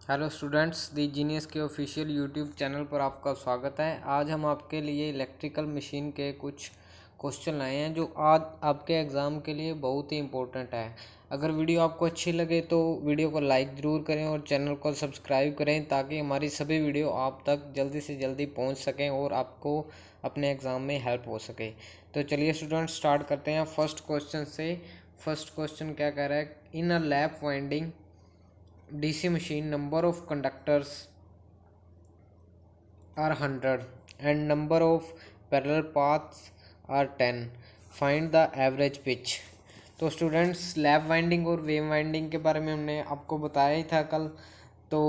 Hello students, दी genius के official YouTube channel पर आपका स्वागत है। आज हम आपके लिए इलेक्ट्रिकल मशीन के कुछ क्वेश्चन लाए हैं जो आज आपके एग्ज़ाम के लिए बहुत ही इम्पोर्टेंट है। अगर वीडियो आपको अच्छी लगे तो वीडियो को लाइक ज़रूर करें और चैनल को सब्सक्राइब करें ताकि हमारी सभी वीडियो आप तक जल्दी से जल्दी पहुंच सकें और आपको अपने एग्ज़ाम में हेल्प हो सके। तो चलिए स्टूडेंट्स स्टार्ट करते हैं फर्स्ट क्वेश्चन से। फर्स्ट क्वेश्चन क्या कह रहा है? In a lap winding DC machine, number of conductors are 100 and number of parallel paths are 10. Find the average pitch. तो स्टूडेंट्स, लैप वाइंडिंग और वेव वाइंडिंग के बारे में हमने आपको बताया ही था कल। तो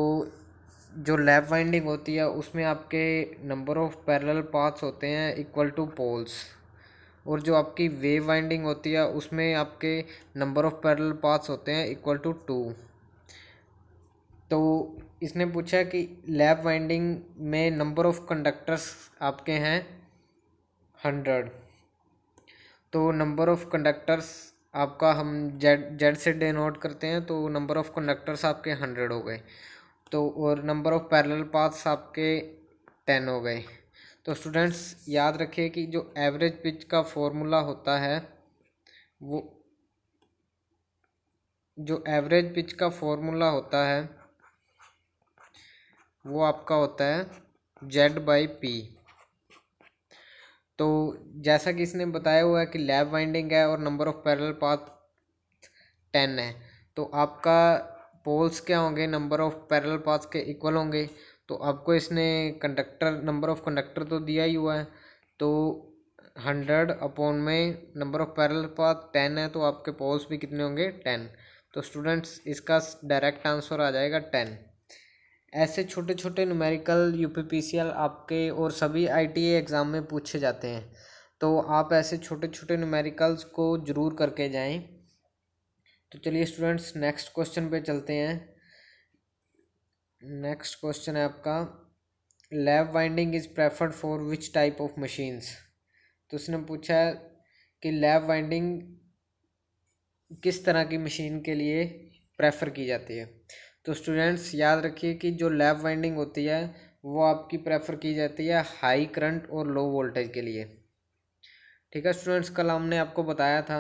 जो लैप वाइंडिंग होती है उसमें आपके नंबर ऑफ पैरेलल पाथ्स होते हैं इक्वल टू पोल्स, और जो आपकी वेव वाइंडिंग होती है उसमें आपके नंबर ऑफ पैरेलल पाथ्स होते हैं इक्वल टू 2। तो इसने पूछा कि लैप वाइंडिंग में नंबर ऑफ कंडक्टर्स आपके हैं 100। तो नंबर ऑफ कंडक्टर्स आपका हम जेड से डिनोट करते हैं, तो नंबर ऑफ कंडक्टर्स आपके 100 हो गए। तो और नंबर ऑफ पैरेलल पाथ्स आपके 10 हो गए। तो स्टूडेंट्स याद रखिए कि जो एवरेज पिच का फॉर्मूला होता है वो जो एवरेज पिच का फॉर्मूला होता है वो आपका होता है Z/P। तो जैसा कि इसने बताया हुआ है कि लैप वाइंडिंग है और नंबर ऑफ पैरेलल पाथ 10 है, तो आपका पोल्स क्या होंगे? नंबर ऑफ पैरेलल पाथ्स के इक्वल होंगे। तो आपको इसने कंडक्टर नंबर ऑफ कंडक्टर तो दिया ही हुआ है, तो 100 अपॉन में नंबर ऑफ पैरेलल पाथ 10 है, तो आपके पोल्स भी कितने होंगे? 10। तो स्टूडेंट्स इसका डायरेक्ट आंसर आ जाएगा 10। ऐसे छोटे छोटे न्यूमेरिकल यूपीपीसीएल आपके और सभी आईटीए एग्ज़ाम में पूछे जाते हैं, तो आप ऐसे छोटे छोटे न्यूमेरिकल्स को ज़रूर करके जाएं। तो चलिए स्टूडेंट्स नेक्स्ट क्वेश्चन पे चलते हैं। नेक्स्ट क्वेश्चन है आपका, lap winding is preferred for which type of machines. तो उसने पूछा है कि लैप वाइंडिंग किस तरह की मशीन के लिए प्रेफर की जाती है। तो स्टूडेंट्स याद रखिए कि जो लैप वाइंडिंग होती है वो आपकी प्रेफर की जाती है हाई करंट और लो वोल्टेज के लिए। ठीक है स्टूडेंट्स, कल हमने आपको बताया था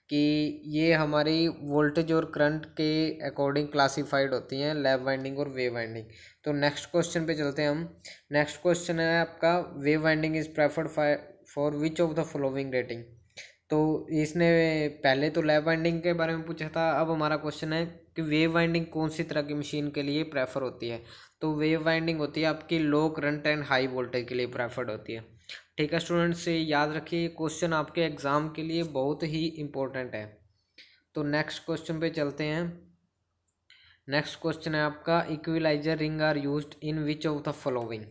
कि ये हमारी वोल्टेज और करंट के अकॉर्डिंग क्लासिफाइड होती हैं लैप वाइंडिंग और वेव वाइंडिंग। तो नेक्स्ट क्वेश्चन पे चलते हैं हम। नेक्स्ट क्वेश्चन है आपका, wave winding is preferred for which of the following rating. तो इसने पहले तो लैप वाइंडिंग के बारे में पूछा था, अब हमारा क्वेश्चन है कि वेव वाइंडिंग कौन सी तरह की मशीन के लिए प्रेफर होती है। तो वेव वाइंडिंग होती है आपकी लो करंट एंड हाई वोल्टेज के लिए प्रेफर्ड होती है। ठीक है स्टूडेंट्स, से याद रखिए क्वेश्चन आपके एग्जाम के लिए बहुत ही इम्पोर्टेंट है। तो नेक्स्ट क्वेश्चन पे चलते हैं। नेक्स्ट क्वेश्चन है आपका, equaliser ring are used in which of the following.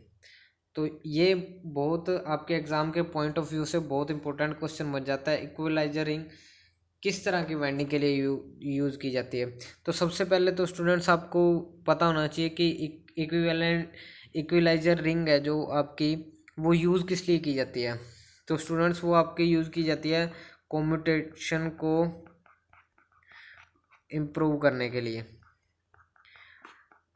तो ये बहुत आपके एग्जाम के पॉइंट ऑफ व्यू से बहुत इंपॉर्टेंट क्वेश्चन बन जाता है। इक्विलाइजर रिंग किस तरह की वाइंडिंग के लिए यूज़ की जाती है। तो सबसे पहले तो स्टूडेंट्स आपको पता होना चाहिए कि इक्विवेलेंट इक्विलाइजर रिंग है जो आपकी, वो यूज़ किस लिए की जाती है। तो स्टूडेंट्स वो आपकी यूज़ की जाती है कम्यूटेशन को इम्प्रूव करने के लिए।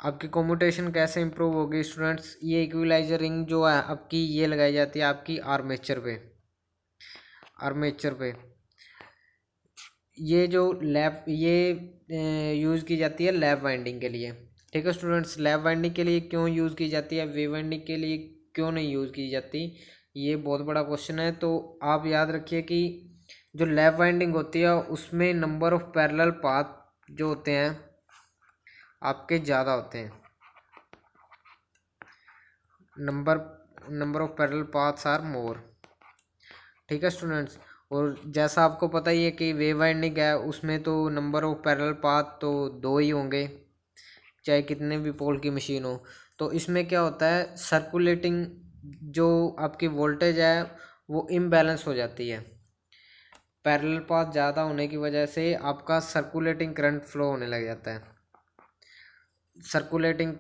आपकी कम्यूटेशन कैसे इम्प्रूव होगी स्टूडेंट्स? ये इक्विलाइजर रिंग जो है आपकी ये लगाई जाती है आपकी आर्मेचर पे। ये जो लैप ये यूज़ की जाती है लैप वाइंडिंग के लिए। ठीक है स्टूडेंट्स, लैप वाइंडिंग के लिए क्यों यूज़ की जाती है, वेव वाइंडिंग के लिए क्यों नहीं यूज़ की जाती, ये बहुत बड़ा क्वेश्चन है। तो आप याद रखिए कि जो लैप वाइंडिंग होती है उसमें नंबर ऑफ पैरेलल पाथ जो होते हैं आपके ज़्यादा होते हैं। Number of parallel paths are more. ठीक है स्टूडेंट्स, और जैसा आपको पता ही है कि वेव वाइंडिंग है उसमें तो नंबर ऑफ पैरेलल पाथ तो 2 ही होंगे, चाहे कितने भी पोल की मशीन हो। तो इसमें क्या होता है, सर्कुलेटिंग जो आपकी वोल्टेज है वो इम्बैलेंस हो जाती है। पैरेलल पाथ ज़्यादा होने की वजह से आपका सर्कुलेटिंग करंट फ्लो होने लग जाता है। सर्कुलेटिंग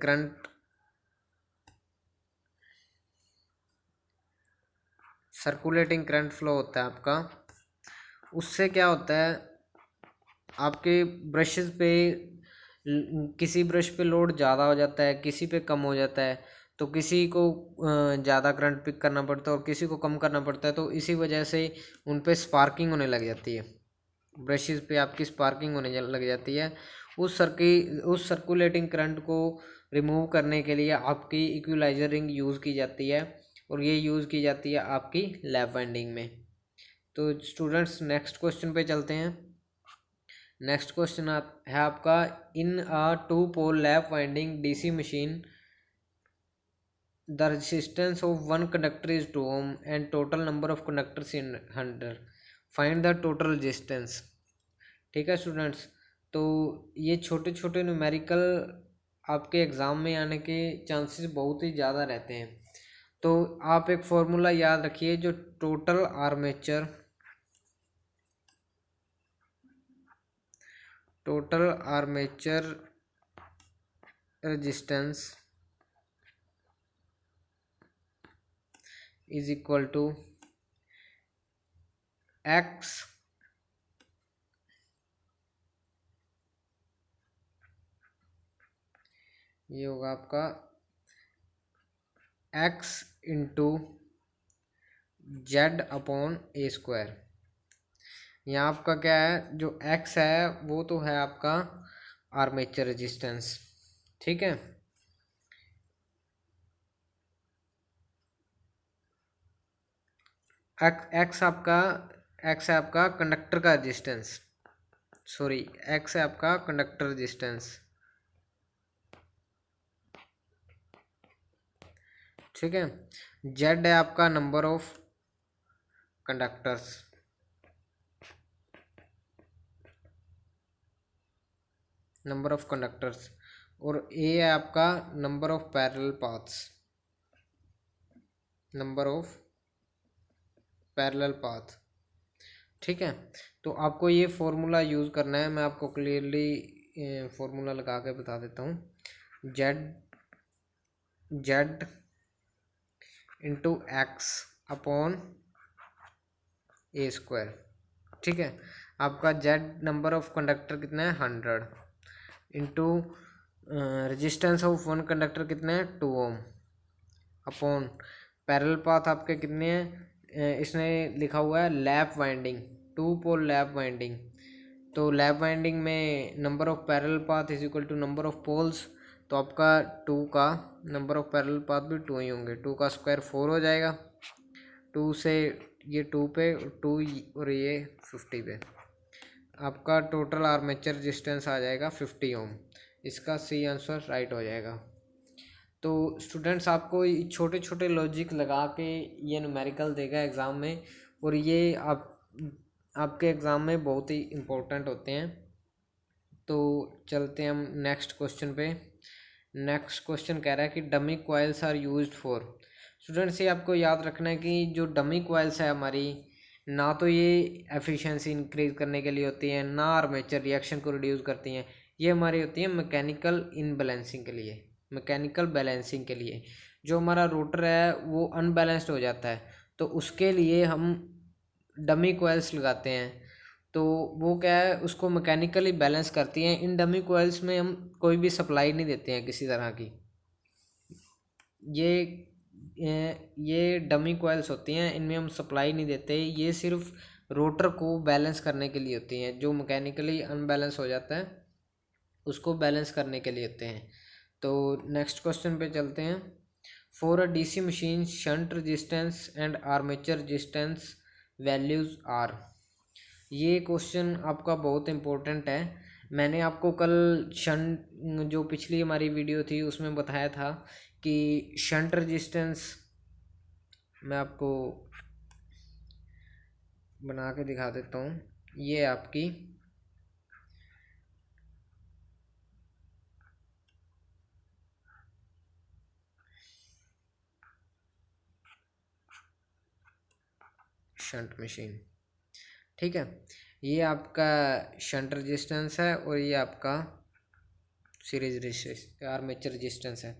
करंट फ्लो होता है आपका। उससे क्या होता है, आपके ब्रशेस पे किसी ब्रश पे लोड ज़्यादा हो जाता है, किसी पे कम हो जाता है, तो किसी को ज़्यादा करंट पिक करना पड़ता है और किसी को कम करना पड़ता है, तो इसी वजह से उन पे स्पार्किंग होने लग जाती है, ब्रशेज़ पे आपकी स्पार्किंग होने लग जाती है। उस सर्कुलेटिंग करंट को रिमूव करने के लिए आपकी इक्विलाइजर रिंग यूज़ की जाती है, और ये यूज़ की जाती है आपकी लैप वाइंडिंग में। तो स्टूडेंट्स नेक्स्ट क्वेश्चन पे चलते हैं। नेक्स्ट क्वेश्चन है आपका, in a 2 pole lap winding DC machine the resistance of one conductor is 2 ohm and total number of conductors in 100, find the total resistance. ठीक है students, तो ये छोटे छोटे न्यूमेरिकल आपके एग्ज़ाम में आने के चांसेस बहुत ही ज़्यादा रहते हैं। तो आप एक फॉर्मूला याद रखिए, जो total armature resistance is equal to x ये होगा आपका x into z upon a square. यहाँ आपका क्या है, जो x है वो तो है आपका आर्मेचर रेजिस्टेंस, ठीक है। x है आपका कंडक्टर का रेजिस्टेंस, सॉरी x है आपका कंडक्टर रेजिस्टेंस, ठीक है। z है आपका नंबर ऑफ कंडक्टर्स, और a है आपका नंबर ऑफ पैरेलल पाथ, ठीक है। तो आपको ये फॉर्मूला यूज़ करना है, मैं आपको क्लियरली फॉर्मूला लगा के बता देता हूँ। Z into x upon a square, ठीक है। आपका जेड नंबर ऑफ कंडक्टर कितना है 100, into resistance of one conductor कितना है 2 ohm, अपॉन पैरेलल पाथ आपके कितने हैं, इसने लिखा हुआ है lap winding, 2 pole lap winding. तो लैप वाइंडिंग में number of parallel path is equal to number of poles, तो आपका 2 का नंबर ऑफ पैरेलल पाथ भी 2 ही होंगे, 2 का स्क्वायर 4 हो जाएगा, 2 से ये 2 पे 2 और ये 50 पे, आपका टोटल आर्मेचर रेजिस्टेंस आ जाएगा 50 ओम। इसका सी आंसर राइट हो जाएगा। तो स्टूडेंट्स आपको छोटे छोटे लॉजिक लगा के ये न्यूमेरिकल देगा एग्ज़ाम में, और ये आपके एग्ज़ाम में बहुत ही इम्पोर्टेंट होते हैं। तो चलते हैं हम नेक्स्ट क्वेश्चन पे। नेक्स्ट क्वेश्चन कह रहा है कि dummy coils are used for. Students ये आपको याद रखना है कि जो डमी कॉइल्स है हमारी, ना तो ये एफिशिएंसी इंक्रीज करने के लिए होती है, ना आर्मेचर रिएक्शन को रिड्यूस करती हैं, ये हमारी होती है मैकेनिकल इनबैलेंसिंग के लिए, मैकेनिकल बैलेंसिंग के लिए। जो हमारा रोटर है वो अनबैलेंस्ड हो जाता है, तो उसके लिए हम डमी कॉइल्स लगाते हैं। तो वो क्या है, उसको मैकेनिकली बैलेंस करती हैं। इन डमी कॉइल्स में हम कोई भी सप्लाई नहीं देते हैं किसी तरह की। ये डमी कॉइल्स होती हैं, इनमें हम सप्लाई नहीं देते, ये सिर्फ रोटर को बैलेंस करने के लिए होती हैं। जो मैकेनिकली अनबैलेंस हो जाता है उसको बैलेंस करने के लिए होते हैं। तो नेक्स्ट क्वेश्चन पे चलते हैं। For a DC machine shunt resistance and armature resistance values are. ये क्वेश्चन आपका बहुत इम्पोर्टेंट है। मैंने आपको कल शंट, जो पिछली हमारी वीडियो थी उसमें बताया था कि शंट रेजिस्टेंस, मैं आपको बना के दिखा देता हूँ। ये आपकी शंट मशीन, ठीक है। ये आपका शंट रेजिस्टेंस है और ये आपका सीरीज रेजिस्टेंस आर्मेचर रेजिस्टेंस है,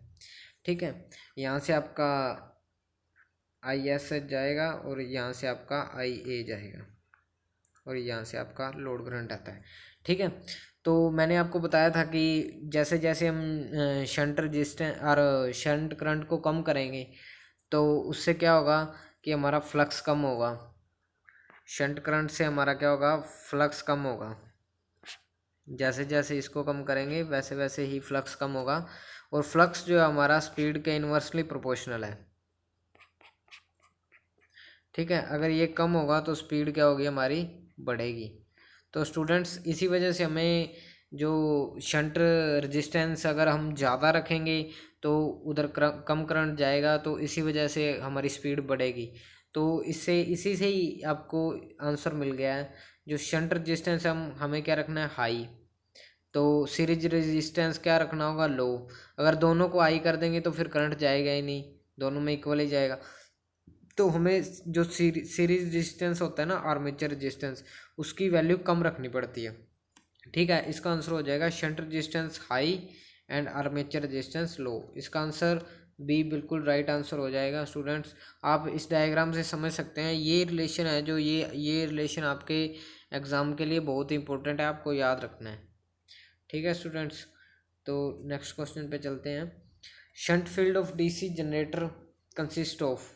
ठीक है। यहाँ से आपका IS जाएगा और यहाँ से आपका IA जाएगा और यहाँ से आपका लोड करंट आता है, ठीक है। तो मैंने आपको बताया था कि जैसे जैसे हम शंट रजिस्टेंस और शंट करंट को कम करेंगे तो उससे क्या होगा कि हमारा फ्लक्स कम होगा। शंट करंट से हमारा क्या होगा, फ्लक्स कम होगा। जैसे जैसे इसको कम करेंगे वैसे वैसे ही फ्लक्स कम होगा, और फ्लक्स जो है हमारा स्पीड के इन्वर्सली प्रोपोर्शनल है। ठीक है, अगर ये कम होगा तो स्पीड क्या होगी हमारी, बढ़ेगी। तो स्टूडेंट्स इसी वजह से हमें जो शंट रेजिस्टेंस अगर हम ज़्यादा रखेंगे तो उधर कम करंट जाएगा, तो इसी वजह से हमारी स्पीड बढ़ेगी। तो इससे इसी से ही आपको आंसर मिल गया है। जो शंट रेजिस्टेंस हमें क्या रखना है, हाई। तो सीरीज रेजिस्टेंस क्या रखना होगा, लो। अगर दोनों को हाई कर देंगे तो फिर करंट जाएगा ही नहीं, दोनों में इक्वल ही जाएगा। तो हमें जो सीरीज रेजिस्टेंस होता है ना, आर्मेचर रेजिस्टेंस, उसकी वैल्यू कम रखनी पड़ती है। ठीक है, इसका आंसर हो जाएगा shunt resistance high and armature resistance लो। इसका आंसर बी बिल्कुल राइट आंसर हो जाएगा। स्टूडेंट्स आप इस डायग्राम से समझ सकते हैं, ये रिलेशन है जो ये रिलेशन आपके एग्ज़ाम के लिए बहुत ही इंपॉर्टेंट है, आपको याद रखना है। ठीक है स्टूडेंट्स, तो नेक्स्ट क्वेश्चन पे चलते हैं। Shunt field of DC generator consist of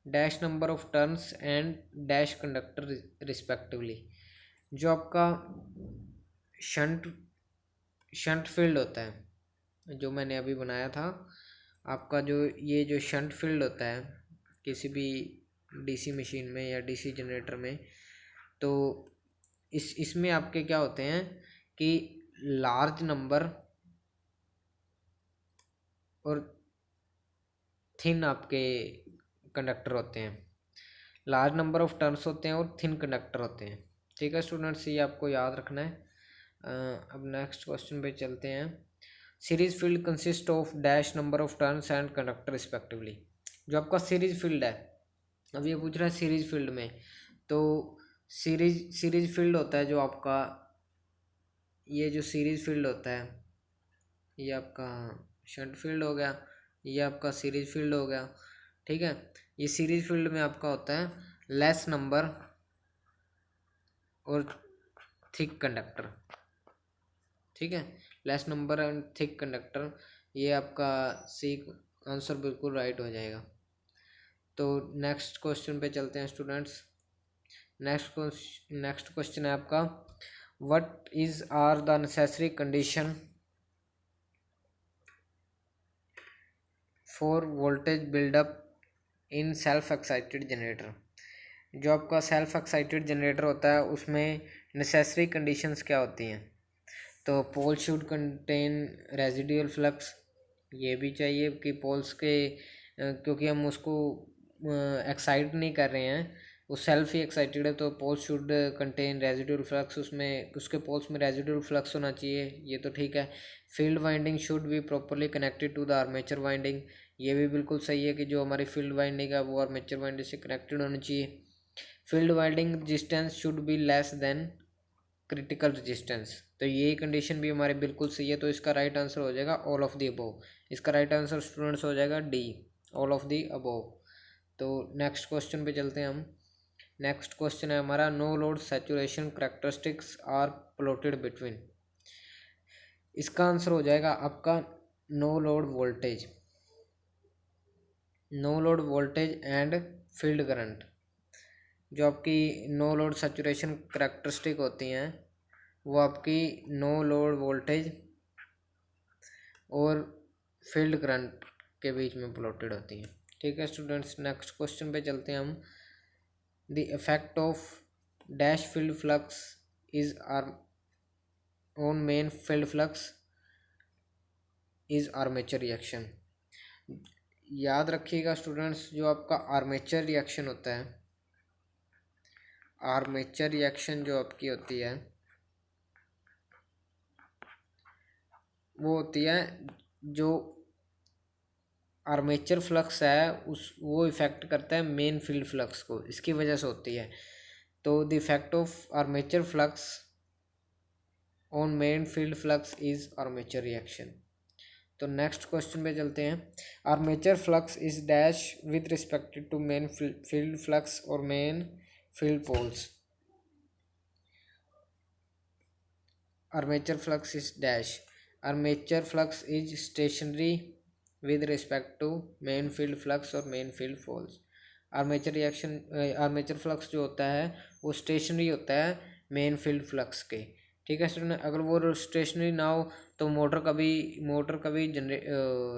dash number of turns and dash conductor respectively. जो आपका शंट शंट फील्ड होता है, जो मैंने अभी बनाया था, आपका जो शंट फील्ड होता है किसी भी डीसी मशीन में या डीसी जनरेटर में, तो इसमें आपके क्या होते हैं कि लार्ज नंबर और थिन आपके कंडक्टर होते हैं। लार्ज नंबर ऑफ टर्न्स होते हैं और थिन कंडक्टर होते हैं। ठीक है स्टूडेंट्स, ये आपको याद रखना है। अब नेक्स्ट क्वेश्चन पे चलते हैं। Series field consist of dash number of turns and conductor respectively. जो आपका सीरीज फील्ड है, अब ये पूछ रहा है सीरीज फील्ड में, तो सीरीज फील्ड होता है जो आपका, ये जो सीरीज फील्ड होता है, ये आपका शंट फील्ड हो गया, ये आपका सीरीज फील्ड हो गया। ठीक है, ये सीरीज फील्ड में आपका होता है लेस नंबर और थिक कंडक्टर। ठीक है, less number and thick conductor, ये आपका सी आंसर बिल्कुल राइट हो जाएगा। तो नेक्स्ट क्वेश्चन पे चलते हैं स्टूडेंट्स। नेक्स्ट क्वेश्चन है आपका, what is are the necessary condition for voltage buildup in self excited generator. जो आपका सेल्फ एक्साइटेड जनरेटर होता है उसमें नेसेसरी कंडीशंस क्या होती हैं, तो पोल शुड कंटेन रेजिडुअल फ्लक्स, ये भी चाहिए कि पोल्स के क्योंकि हम उसको एक्साइट नहीं कर रहे हैं, वो सेल्फ ही एक्साइटेड है, तो poles should contain residual flux, उसमें उसके पोल्स में रेजिडुअल फ्लक्स होना चाहिए, ये तो ठीक है। Field winding should be properly connected to the armature winding, ये भी बिल्कुल सही है कि जो हमारी फील्ड वाइंडिंग है वो आर्मेचर वाइंडिंग से कनेक्टेड होनी चाहिए। Field winding resistance should be less than critical resistance, तो ये कंडीशन भी हमारी बिल्कुल सही है। तो इसका राइट आंसर हो जाएगा ऑल ऑफ द अबोव। इसका राइट आंसर स्टूडेंट्स हो जाएगा D, all of the above. तो नेक्स्ट क्वेश्चन पे चलते हैं हम। नेक्स्ट क्वेश्चन है हमारा, no load saturation characteristics are plotted between. इसका आंसर हो जाएगा आपका no load voltage, no load voltage and field current. जो आपकी नो लोड सैचुरेशन करैक्टरिस्टिक होती हैं वो आपकी नो लोड वोल्टेज और फील्ड करंट के बीच में प्लॉटेड होती हैं। ठीक है स्टूडेंट्स, नेक्स्ट क्वेश्चन पे चलते हैं हम। The effect of dash field flux is are on main field flux is armature reaction. याद रखिएगा स्टूडेंट्स, जो आपका आर्मेचर रिएक्शन होता है, आर्मेचर रिएक्शन जो आपकी होती है वो होती है, जो आर्मेचर फ्लक्स है वो इफेक्ट करता है मेन फील्ड फ्लक्स को, इसकी वजह से होती है। तो the effect of armature flux on main field flux is armature reaction. तो नेक्स्ट क्वेश्चन पे चलते हैं। Armature flux is dash with respect to main field flux और main field poles. armature flux is dash. Armature flux is stationary with respect to main field flux or main field force. Armature flux जो होता है वो stationery होता है main field flux के। ठीक है स्टूडेंट, अगर वो स्टेशनरी ना हो तो मोटर कभी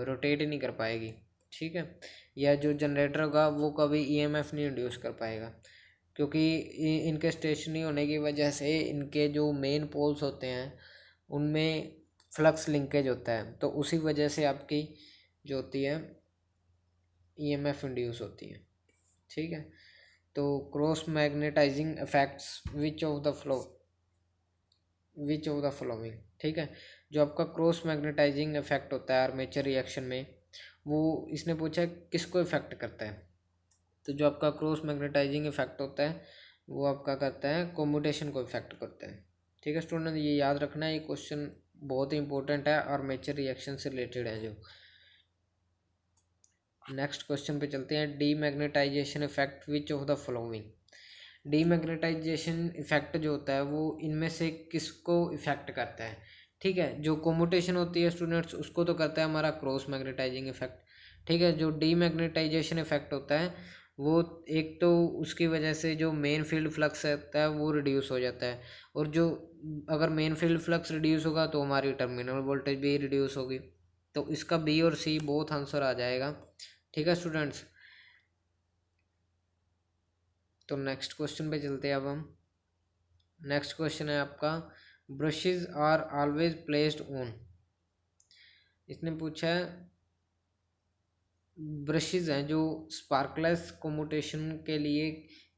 रोटेट ही नहीं कर पाएगी। ठीक है, या जो जनरेटर होगा वो कभी ईएमएफ नहीं इंड्यूस कर पाएगा, क्योंकि इनके स्टेशनरी होने की वजह से इनके जो मेन पोल्स होते हैं उनमें फ्लक्स लिंकेज होता है, तो उसी वजह से आपकी जो होती है ईएमएफ इंड्यूस होती है। ठीक है, तो cross magnetising effects which of the following. ठीक है, जो आपका क्रॉस मैग्नेटाइजिंग इफेक्ट होता है आर्मेचर रिएक्शन में, वो इसने पूछा है किसको इफेक्ट करता है। तो जो आपका क्रॉस मैग्नेटाइजिंग इफेक्ट होता है वो आपका करता है कम्यूटेशन को इफेक्ट करता है। ठीक है स्टूडेंट, ये याद रखना है, ये क्वेश्चन बहुत ही इंपॉर्टेंट है आर्मेचर रिएक्शन से रिलेटेड है। जो नेक्स्ट क्वेश्चन पे चलते हैं, demagnetisation effect which of the following. Demagnetisation effect जो होता है वो इनमें से किसको इफेक्ट करता है। ठीक है, जो कम्यूटेशन होती है स्टूडेंट्स उसको तो करता है हमारा क्रॉस मैग्नेटाइजिंग इफेक्ट। ठीक है, जो डीमैग्नेटाइजेशन इफेक्ट होता है वो एक तो उसकी वजह से जो मेन फील्ड फ्लक्स होता है वो रिड्यूस हो जाता है, और जो अगर मेन फील्ड फ्लक्स रिड्यूस होगा तो हमारी टर्मिनल वोल्टेज भी रिड्यूस होगी। तो इसका बी और सी बोथ आंसर आ जाएगा। ठीक है स्टूडेंट्स, तो नेक्स्ट क्वेश्चन पे चलते हैं अब हम। नेक्स्ट क्वेश्चन है आपका, brushes are always placed on. इसने पूछा है ब्रशेज हैं जो स्पार्कलेस कम्यूटेशन के लिए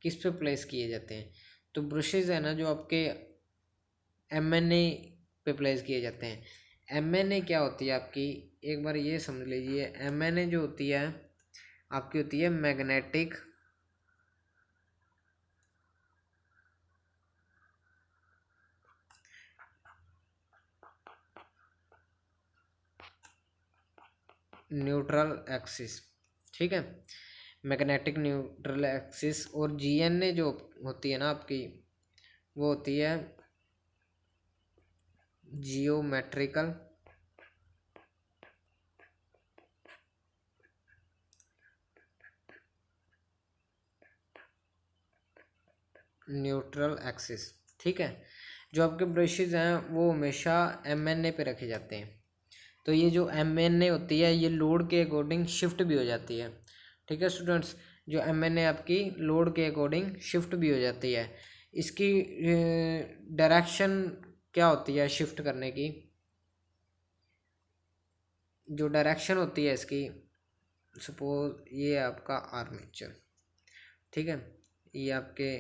किस पे प्लेस किए जाते हैं। तो ब्रशेज है ना जो आपके एमएनए पे प्लेस किए जाते हैं। एमएनए क्या होती है आपकी, एक बार ये समझ लीजिए, एमएनए जो होती है आपकी होती है मैग्नेटिक न्यूट्रल एक्सिस। ठीक है, मैग्नेटिक न्यूट्रल एक्सिस। और जीएनए जो होती है ना आपकी वो होती है जियोमेट्रिकल न्यूट्रल एक्सिस। ठीक है, जो आपके ब्रशेज हैं वो हमेशा एमएनए पे रखे जाते हैं। तो ये जो एमएनए होती है ये लोड के अकॉर्डिंग शिफ्ट भी हो जाती है। ठीक है स्टूडेंट्स, जो एमएनए आपकी लोड के अकॉर्डिंग शिफ्ट भी हो जाती है। इसकी डायरेक्शन क्या होती है शिफ्ट करने की, जो डायरेक्शन होती है इसकी, सपोज ये आपका आर्मेचर। ठीक है, ये आपके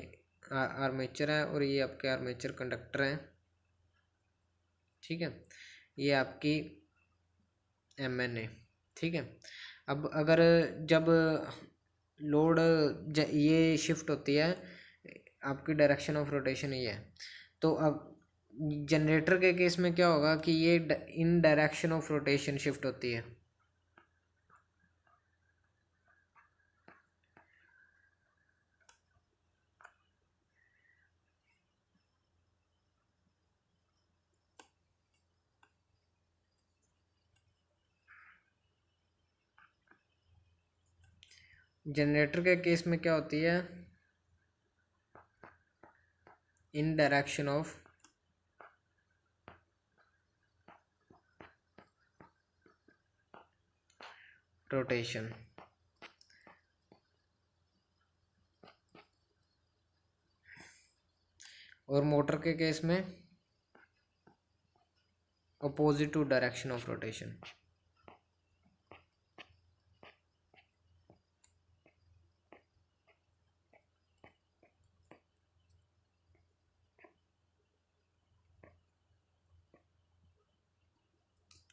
आर्मेचर है और ये आपके आर्मेचर कंडक्टर हैं। ठीक है, ये आपकी एमएनए। ठीक है, अब अगर जब लोड ये शिफ्ट होती है, आपकी डायरेक्शन ऑफ रोटेशन ये है, तो अब जनरेटर के केस में क्या होगा कि ये in direction of rotation shift होती है। जनरेटर के केस में क्या होती है, इन डायरेक्शन ऑफ रोटेशन। और मोटर के केस में opposite to direction of rotation.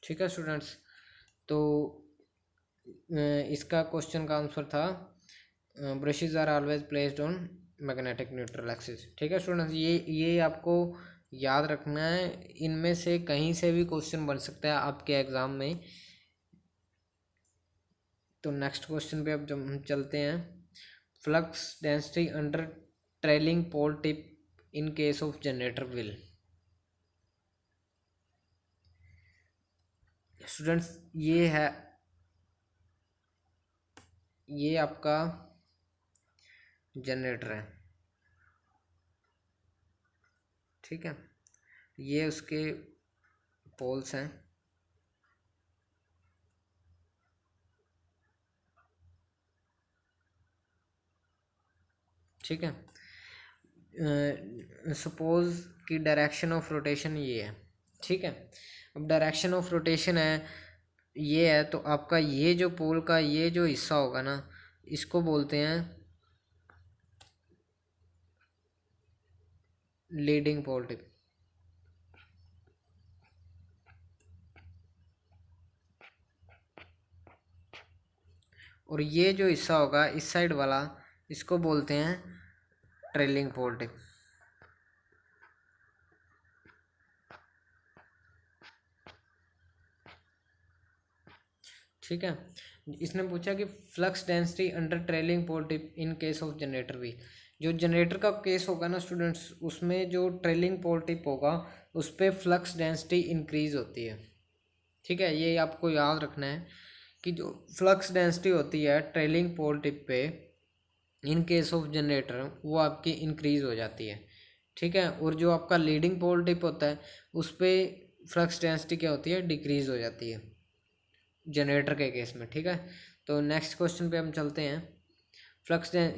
ठीक है स्टूडेंट्स, तो इसका क्वेश्चन का आंसर था brushes are always placed on magnetic neutral axis. ठीक है स्टूडेंट्स, ये आपको याद रखना है, इनमें से कहीं से भी क्वेश्चन बन सकता है आपके एग्जाम में। तो नेक्स्ट क्वेश्चन पे अब जब हम चलते हैं, flux density under trailing pole tip in case of generator wheel. Students ये है, ये आपका जनरेटर है, ठीक है, ये उसके पोल्स हैं, ठीक है। सपोज कि डायरेक्शन ऑफ रोटेशन ये है, ठीक है। अब डायरेक्शन ऑफ रोटेशन है ये है, तो आपका ये जो पोल का ये जो हिस्सा होगा ना, इसको बोलते हैं लीडिंग पोल टिप। और ये जो हिस्सा होगा इस साइड वाला, इसको बोलते हैं ट्रेलिंग पोल टिप। ठीक है। इसने पूछा कि flux density under trailing pole tip in case of generator wheel. जो जनरेटर का केस होगा ना स्टूडेंट्स, उसमें जो ट्रेलिंग पोल टिप होगा उस पर फ्लक्स डेंसिटी इंक्रीज होती है, ठीक है। ये आपको याद रखना है कि जो फ्लक्स डेंसिटी होती है ट्रेलिंग पोल टिप पे इन केस ऑफ जनरेटर वो आपकी इंक्रीज हो जाती है, ठीक है। और जो आपका लीडिंग पोल टिप होता है उस पर फ्लक्स डेंसिटी क्या होती है, डिक्रीज हो जाती है जनरेटर के केस में, ठीक है। तो नेक्स्ट क्वेश्चन पे हम चलते हैं।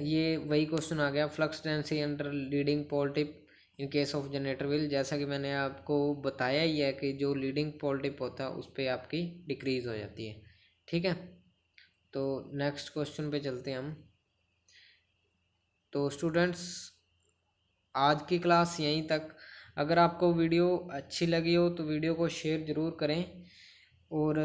ये वही क्वेश्चन आ गया, flux density under leading pole tip in case of generator wheel. जैसा कि मैंने आपको बताया ही है कि जो लीडिंग पोल टिप होता है उस पर आपकी डिक्रीज हो जाती है, ठीक है। तो नेक्स्ट क्वेश्चन पे चलते हैं हम। तो स्टूडेंट्स आज की क्लास यहीं तक। अगर आपको वीडियो अच्छी लगी हो तो वीडियो को शेयर ज़रूर करें और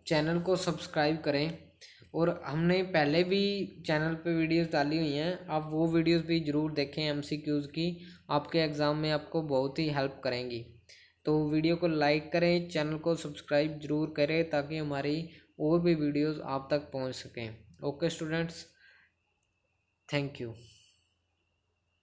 चैनल को सब्सक्राइब करें। और हमने पहले भी चैनल पे वीडियोस डाली हुई हैं, आप वो वीडियोस भी ज़रूर देखें एमसीक्यूज़ की, आपके एग्ज़ाम में आपको बहुत ही हेल्प करेंगी। तो वीडियो को लाइक करें, चैनल को सब्सक्राइब ज़रूर करें ताकि हमारी और भी वीडियोस आप तक पहुंच सकें। Okay students, thank you.